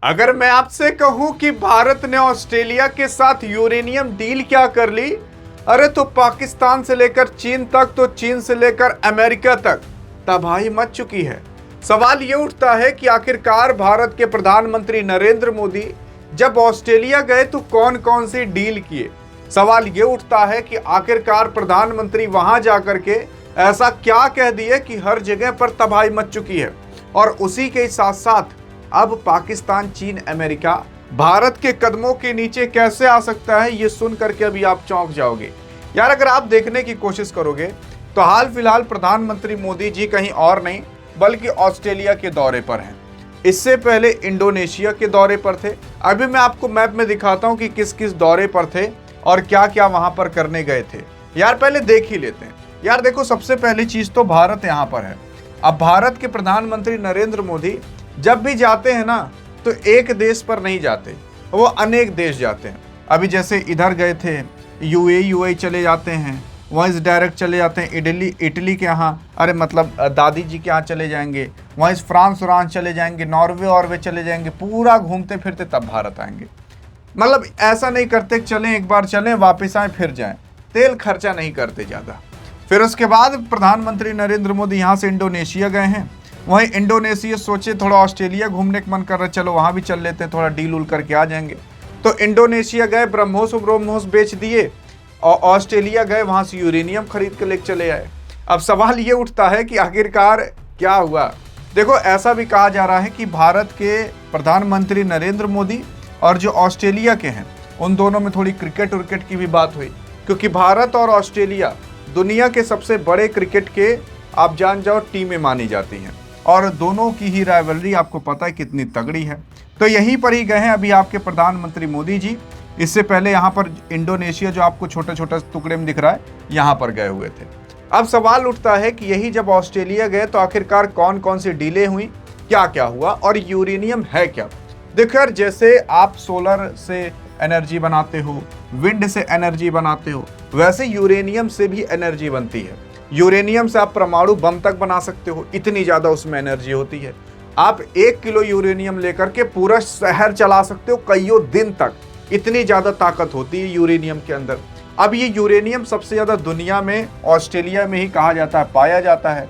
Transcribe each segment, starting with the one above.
अगर मैं आपसे कहूं कि भारत ने ऑस्ट्रेलिया के साथ यूरेनियम डील क्या कर ली, अरे तो पाकिस्तान से लेकर चीन तक, तो चीन से लेकर अमेरिका तक तबाही मच चुकी है। सवाल ये उठता है कि आखिरकार भारत के प्रधानमंत्री नरेंद्र मोदी जब ऑस्ट्रेलिया गए तो कौन कौन सी डील किए। सवाल ये उठता है कि आखिरकार प्रधानमंत्री वहां जाकर के ऐसा क्या कह दिए कि हर जगह पर तबाही मच चुकी है। और उसी के साथ साथ अब पाकिस्तान, चीन, अमेरिका भारत के कदमों के नीचे कैसे आ सकता है, ये सुन करके अभी आप चौंक जाओगे। यार अगर आप देखने की कोशिश करोगे तो हाल फिलहाल प्रधानमंत्री मोदी जी कहीं और नहीं बल्कि ऑस्ट्रेलिया के दौरे पर हैं। इससे पहले इंडोनेशिया के दौरे पर थे। अभी मैं आपको मैप में दिखाता हूं कि किस किस दौरे पर थे और क्या क्या वहां पर करने गए थे। यार पहले देख ही लेते हैं। यार देखो, सबसे पहली चीज तो भारत यहाँ पर है। अब भारत के प्रधानमंत्री नरेंद्र मोदी जब भी जाते हैं ना तो एक देश पर नहीं जाते, वो अनेक देश जाते हैं। अभी जैसे इधर गए थे यूएई चले जाते हैं, वहीं से डायरेक्ट चले जाते हैं इटली के यहाँ, अरे मतलब दादी जी के यहाँ चले जाएंगे, वहीं से फ्रांस चले जाएंगे, नॉर्वे चले जाएंगे, पूरा घूमते फिरते तब भारत आएंगे। मतलब ऐसा नहीं करते चलें, एक बार चलें वापस आए फिर जाएं, तेल खर्चा नहीं करते ज़्यादा। फिर उसके बाद प्रधानमंत्री नरेंद्र मोदी यहाँ से इंडोनेशिया गए हैं। वहीं इंडोनेशिया सोचे थोड़ा ऑस्ट्रेलिया घूमने का मन कर रहा है, चलो वहाँ भी चल लेते हैं, थोड़ा डील उल करके आ जाएंगे। तो इंडोनेशिया गए, ब्रह्मोस बेच दिए, और ऑस्ट्रेलिया गए, वहाँ से यूरेनियम खरीद के लेके चले आए। अब सवाल ये उठता है कि आखिरकार क्या हुआ। देखो, ऐसा भी कहा जा रहा है कि भारत के प्रधानमंत्री नरेंद्र मोदी और जो ऑस्ट्रेलिया के हैं उन दोनों में थोड़ी क्रिकेट की भी बात हुई, क्योंकि भारत और ऑस्ट्रेलिया दुनिया के सबसे बड़े क्रिकेट के आप जान जाओ टीमें मानी जाती हैं, और दोनों की ही राइवलरी आपको पता है कितनी तगड़ी है। तो यहीं पर ही गए हैं अभी आपके प्रधानमंत्री मोदी जी। इससे पहले यहाँ पर इंडोनेशिया जो आपको छोटे छोटे टुकड़े में दिख रहा है, यहाँ पर गए हुए थे। अब सवाल उठता है कि यही जब ऑस्ट्रेलिया गए तो आखिरकार कौन कौन सी डीलें हुई, क्या क्या हुआ और यूरेनियम है क्या। देखो यार, जैसे आप सोलर से एनर्जी बनाते हो, विंड से एनर्जी बनाते हो, वैसे यूरेनियम से भी एनर्जी बनती है। यूरेनियम से आप परमाणु बम तक बना सकते हो, इतनी ज़्यादा उसमें एनर्जी होती है। आप 1 किलो यूरेनियम लेकर के पूरा शहर चला सकते हो कईयों दिन तक, इतनी ज़्यादा ताकत होती है यूरेनियम के अंदर। अब ये यूरेनियम सबसे ज़्यादा दुनिया में ऑस्ट्रेलिया में ही कहा जाता है, पाया जाता है।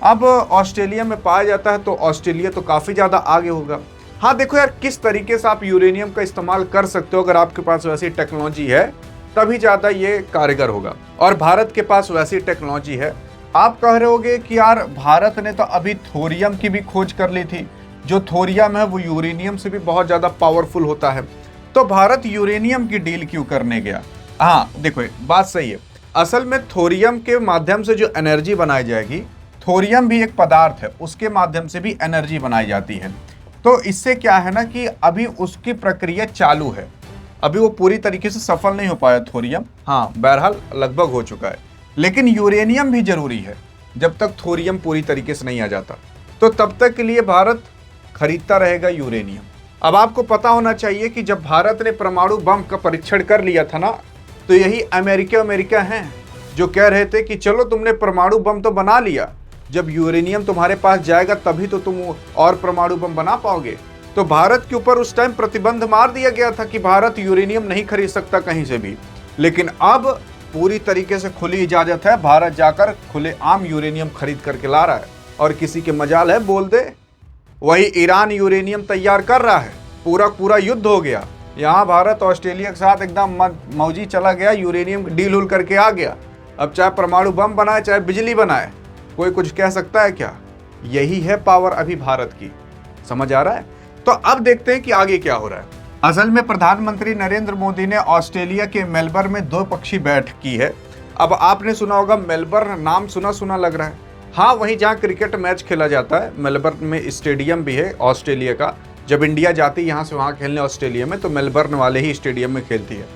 अब ऑस्ट्रेलिया में पाया जाता है तो ऑस्ट्रेलिया तो काफ़ी ज़्यादा आगे होगा। हाँ देखो यार, किस तरीके से आप यूरेनियम का इस्तेमाल कर सकते हो, अगर आपके पास वैसी टेक्नोलॉजी है तभी ज़्यादा ये कारगर होगा। और भारत के पास वैसी टेक्नोलॉजी है। आप कह रहे होगे कि यार भारत ने तो अभी थोरियम की भी खोज कर ली थी, जो थोरियम है वो यूरेनियम से भी बहुत ज़्यादा पावरफुल होता है, तो भारत यूरेनियम की डील क्यों करने गया। हाँ देखो, बात सही है। असल में थोरियम के माध्यम से जो एनर्जी बनाई जाएगी, थोरियम भी एक पदार्थ है, उसके माध्यम से भी एनर्जी बनाई जाती है। तो इससे क्या है ना कि अभी उसकी प्रक्रिया चालू है, अभी वो पूरी तरीके से सफल नहीं हो पाया थोरियम। हाँ बहरहाल लगभग हो चुका है, लेकिन यूरेनियम भी जरूरी है। जब तक थोरियम पूरी तरीके से नहीं आ जाता तो तब तक के लिए भारत खरीदता रहेगा यूरेनियम। अब आपको पता होना चाहिए कि जब भारत ने परमाणु बम का परीक्षण कर लिया था ना, तो यही अमेरिका हैं जो कह रहे थे कि चलो तुमने परमाणु बम तो बना लिया, जब यूरेनियम तुम्हारे पास जाएगा तभी तो तुम और परमाणु बम बना पाओगे। तो भारत के ऊपर उस टाइम प्रतिबंध मार दिया गया था कि भारत यूरेनियम नहीं खरीद सकता कहीं से भी। लेकिन अब पूरी तरीके से खुली इजाजत है, भारत जाकर खुले आम यूरेनियम खरीद करके ला रहा है। और किसी के मजाल है बोल दे, वही ईरान यूरेनियम तैयार कर रहा है, पूरा युद्ध हो गया। यहाँ भारत ऑस्ट्रेलिया के साथ एकदम मौजी चला गया, यूरेनियम डील उल करके आ गया। अब चाहे परमाणु बम बनाए चाहे बिजली बनाए, कोई कुछ कह सकता है क्या। यही है पावर अभी भारत की, समझ आ रहा है। तो अब देखते हैं कि आगे क्या हो रहा है। असल में प्रधानमंत्री नरेंद्र मोदी ने ऑस्ट्रेलिया के मेलबर्न में 2 पक्षीय बैठक की है। अब आपने सुना होगा, मेलबर्न नाम सुना लग रहा है। हाँ, वहीं जहाँ क्रिकेट मैच खेला जाता है, मेलबर्न में स्टेडियम भी है ऑस्ट्रेलिया का। जब इंडिया जाती है यहाँ से वहाँ खेलने ऑस्ट्रेलिया में, तो मेलबर्न वाले ही स्टेडियम में खेलती है।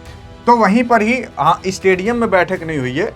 तो वहीं पर ही, हाँ स्टेडियम में बैठक नहीं हुई है,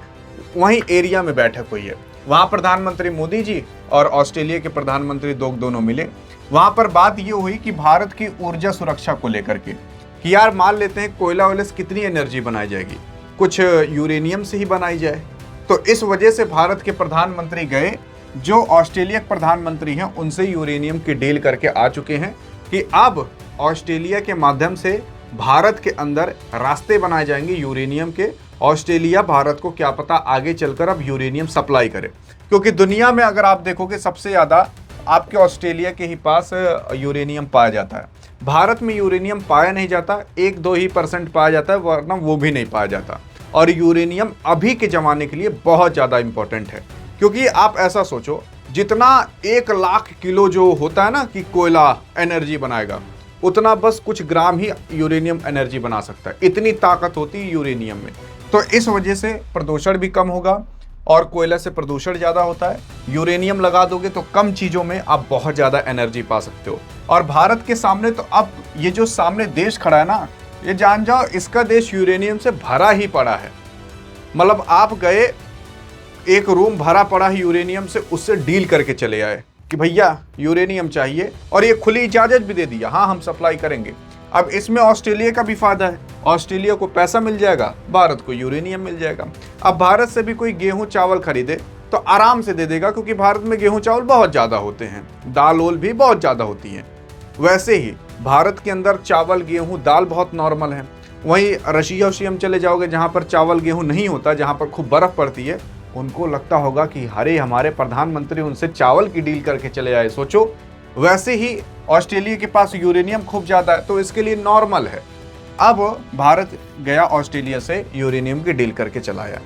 वहीं एरिया में बैठक हुई है। वहाँ प्रधानमंत्री मोदी जी और ऑस्ट्रेलिया के प्रधानमंत्री दोनों मिले। वहाँ पर बात ये हुई कि भारत की ऊर्जा सुरक्षा को लेकर के, कि यार मान लेते हैं कोयला वोले से कितनी एनर्जी बनाई जाएगी, कुछ यूरेनियम से ही बनाई जाए। तो इस वजह से भारत के प्रधानमंत्री गए, जो ऑस्ट्रेलिया के प्रधानमंत्री हैं उनसे यूरेनियम की डील करके आ चुके हैं कि अब ऑस्ट्रेलिया के माध्यम से भारत के अंदर रास्ते बनाए जाएंगे यूरेनियम के। ऑस्ट्रेलिया भारत को क्या पता आगे चलकर अब यूरेनियम सप्लाई करे, क्योंकि दुनिया में अगर आप देखोगे सबसे ज़्यादा आपके ऑस्ट्रेलिया के ही पास यूरेनियम पाया जाता है। भारत में यूरेनियम पाया नहीं जाता, 1-2% पाया जाता है, वरना वो भी नहीं पाया जाता। और यूरेनियम अभी के ज़माने के लिए बहुत ज़्यादा इम्पोर्टेंट है, क्योंकि आप ऐसा सोचो, जितना 1 लाख किलो जो होता है ना कि कोयला एनर्जी बनाएगा, उतना बस कुछ ग्राम ही यूरेनियम एनर्जी बना सकता है। इतनी ताकत होती है यूरेनियम में। तो इस वजह से प्रदूषण भी कम होगा, और कोयला से प्रदूषण ज़्यादा होता है। यूरेनियम लगा दोगे तो कम चीज़ों में आप बहुत ज़्यादा एनर्जी पा सकते हो। और भारत के सामने तो अब ये जो सामने देश खड़ा है ना, ये जान जाओ इसका देश यूरेनियम से भरा ही पड़ा है। मतलब आप गए, एक रूम भरा पड़ा है यूरेनियम से, उससे डील करके चले आए कि भैया यूरेनियम चाहिए, और ये खुली इजाज़त भी दे दिया, हाँ हम सप्लाई करेंगे। अब इसमें ऑस्ट्रेलिया का भी फायदा है, ऑस्ट्रेलिया को पैसा मिल जाएगा, भारत को यूरेनियम मिल जाएगा। अब भारत से भी कोई गेहूं चावल खरीदे तो आराम से दे देगा, क्योंकि भारत में गेहूं चावल बहुत ज़्यादा होते हैं, दाल ओल भी बहुत ज़्यादा होती हैं। वैसे ही भारत के अंदर चावल गेहूं दाल बहुत नॉर्मल है। वहीं रशिया वशिया चले जाओगे जहाँ पर चावल गेहूँ नहीं होता, जहाँ पर खूब बर्फ़ पड़ती है, उनको लगता होगा कि अरे हमारे प्रधानमंत्री उनसे चावल की डील करके चले आए। सोचो, वैसे ही ऑस्ट्रेलिया के पास यूरेनियम खूब ज़्यादा है, तो इसके लिए नॉर्मल है। अब भारत गया ऑस्ट्रेलिया से यूरेनियम की डील करके चला आया।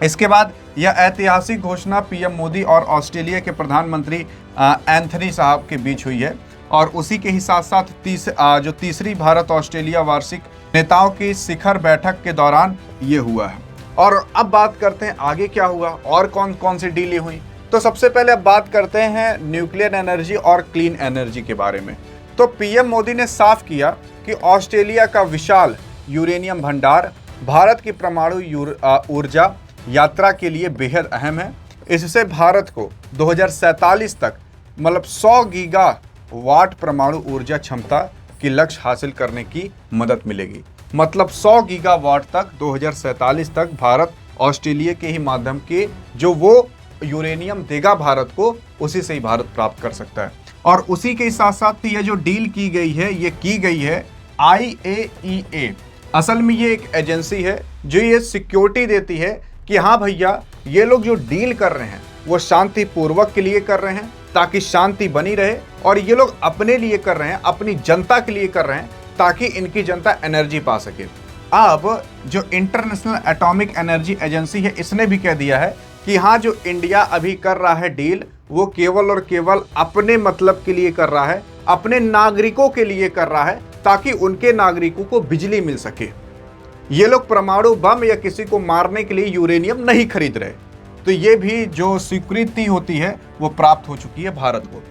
इसके बाद यह ऐतिहासिक घोषणा पीएम मोदी और ऑस्ट्रेलिया के प्रधानमंत्री एंथनी साहब के बीच हुई है, और उसी के ही साथ साथ जो तीसरी भारत ऑस्ट्रेलिया वार्षिक नेताओं की शिखर बैठक के दौरान ये हुआ है। और अब बात करते हैं आगे क्या हुआ और कौन कौन सी डीलें हुई। तो सबसे पहले अब बात करते हैं न्यूक्लियर एनर्जी और क्लीन एनर्जी के बारे में। तो पीएम मोदी ने साफ किया कि ऑस्ट्रेलिया का विशाल यूरेनियम भंडार भारत की परमाणु ऊर्जा यात्रा के लिए बेहद अहम है। इससे भारत को 2047 तक मतलब 100 गीगावाट परमाणु ऊर्जा क्षमता की लक्ष्य हासिल करने की मदद मिलेगी। मतलब 100 गीगावाट तक 2047 तक भारत ऑस्ट्रेलिया के ही माध्यम के जो वो यूरेनियम देगा भारत को, उसी से ही भारत प्राप्त कर सकता है। और उसी के साथ साथ ये जो डील की गई है, ये की गई है IAEA। असल में ये एक एजेंसी है जो ये सिक्योरिटी देती है कि हाँ भैया, ये लोग जो डील कर रहे हैं वो शांतिपूर्वक के लिए कर रहे हैं, ताकि शांति बनी रहे, और ये लोग अपने लिए कर रहे हैं, अपनी जनता के लिए कर रहे हैं, ताकि इनकी जनता एनर्जी पा सके। अब जो इंटरनेशनल एटॉमिक एनर्जी एजेंसी है, इसने भी कह दिया है कि हाँ, जो इंडिया अभी कर रहा है डील, वो केवल और केवल अपने मतलब के लिए कर रहा है, अपने नागरिकों के लिए कर रहा है, ताकि उनके नागरिकों को बिजली मिल सके। ये लोग परमाणु बम या किसी को मारने के लिए यूरेनियम नहीं खरीद रहे। तो ये भी जो स्वीकृति होती है वो प्राप्त हो चुकी है भारत को।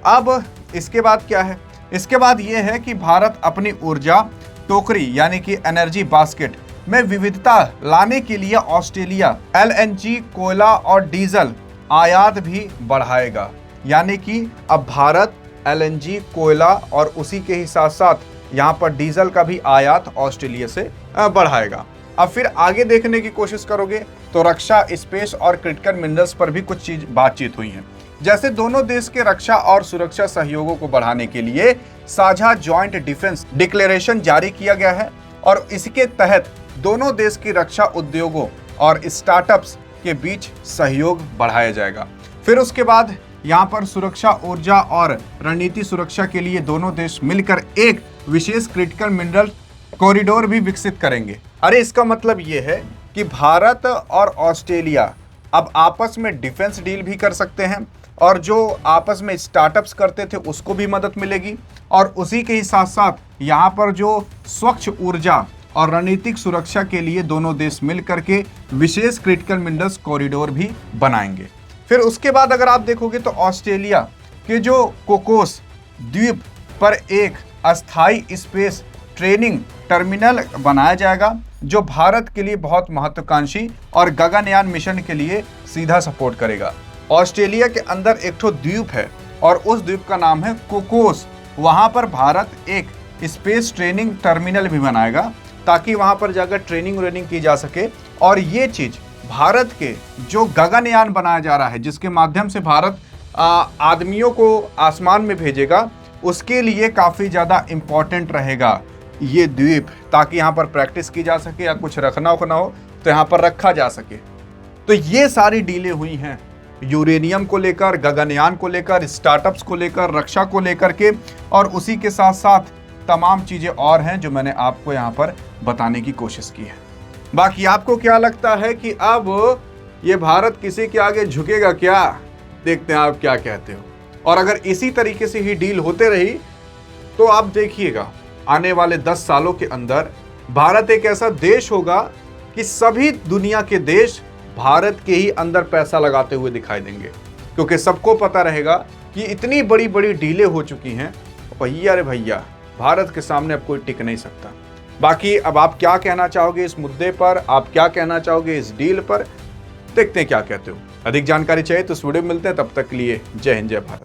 अब इसके बाद क्या है? इसके बाद ये है कि भारत अपनी ऊर्जा टोकरी यानी कि एनर्जी बास्केट में विविधता लाने के लिए ऑस्ट्रेलिया LNG, कोयला और डीजल आयात भी बढ़ाएगा। यानी कि अब भारत LNG, कोयला और उसी के ही साथ साथ यहाँ पर डीजल का भी आयात ऑस्ट्रेलिया से बढ़ाएगा। अब फिर आगे देखने की कोशिश करोगे तो रक्षा, स्पेस और क्रिटिकल मिनरल्स पर भी कुछ बातचीत हुई है। जैसे दोनों देश के रक्षा और सुरक्षा सहयोगों को बढ़ाने के लिए साझा जॉइंट डिफेंस डिक्लेरेशन जारी किया गया है, और इसके तहत दोनों देश की रक्षा उद्योगों और स्टार्टअप्स के बीच सहयोग बढ़ाया जाएगा। फिर उसके बाद यहाँ पर सुरक्षा, ऊर्जा और रणनीति सुरक्षा के लिए दोनों देश मिलकर एक विशेष क्रिटिकल मिनरल कॉरिडोर भी विकसित करेंगे। अरे इसका मतलब ये है कि भारत और ऑस्ट्रेलिया अब आपस में डिफेंस डील भी कर सकते हैं, और जो आपस में स्टार्टअप्स करते थे उसको भी मदद मिलेगी, और उसी के ही साथ साथ यहाँ पर जो स्वच्छ ऊर्जा और रणनीतिक सुरक्षा के लिए दोनों देश मिल करके विशेष क्रिटिकल मिनरल्स कॉरिडोर भी बनाएंगे। फिर उसके बाद अगर आप देखोगे तो ऑस्ट्रेलिया के जो कोकोस द्वीप पर एक अस्थायी स्पेस ट्रेनिंग टर्मिनल बनाया जाएगा, जो भारत के लिए बहुत महत्वाकांक्षी और गगनयान मिशन के लिए सीधा सपोर्ट करेगा। ऑस्ट्रेलिया के अंदर एक ठो द्वीप है और उस द्वीप का नाम है कोकोस। वहाँ पर भारत एक स्पेस ट्रेनिंग टर्मिनल भी बनाएगा, ताकि वहाँ पर जाकर ट्रेनिंग की जा सके। और ये चीज़ भारत के जो गगनयान बनाया जा रहा है, जिसके माध्यम से भारत आदमियों को आसमान में भेजेगा, उसके लिए काफ़ी ज़्यादा इम्पॉर्टेंट रहेगा ये द्वीप, ताकि यहाँ पर प्रैक्टिस की जा सके या कुछ रखना हो तो यहाँ पर रखा जा सके। तो ये सारी डीलें हुई हैं यूरेनियम को लेकर, गगनयान को लेकर, स्टार्टअप्स को लेकर, रक्षा को लेकर के, और उसी के साथ साथ तमाम चीज़ें और हैं जो मैंने आपको यहाँ पर बताने की कोशिश की है। बाकी आपको क्या लगता है कि अब ये भारत किसी के आगे झुकेगा क्या? देखते हैं आप क्या कहते हो। और अगर इसी तरीके से ही डील होते रही तो आप देखिएगा आने वाले 10 सालों के अंदर भारत एक ऐसा देश होगा कि सभी दुनिया के देश भारत के ही अंदर पैसा लगाते हुए दिखाई देंगे, क्योंकि सबको पता रहेगा कि इतनी बड़ी बड़ी डीलें हो चुकी हैं। भैया रे भैया, भारत के सामने अब कोई टिक नहीं सकता। बाकी अब आप क्या कहना चाहोगे इस मुद्दे पर, आप क्या कहना चाहोगे इस डील पर, देखते हैं क्या कहते हो। अधिक जानकारी चाहिए तो इस वीडियो में मिलते हैं, तब तक के लिए जय हिंद जय भारत।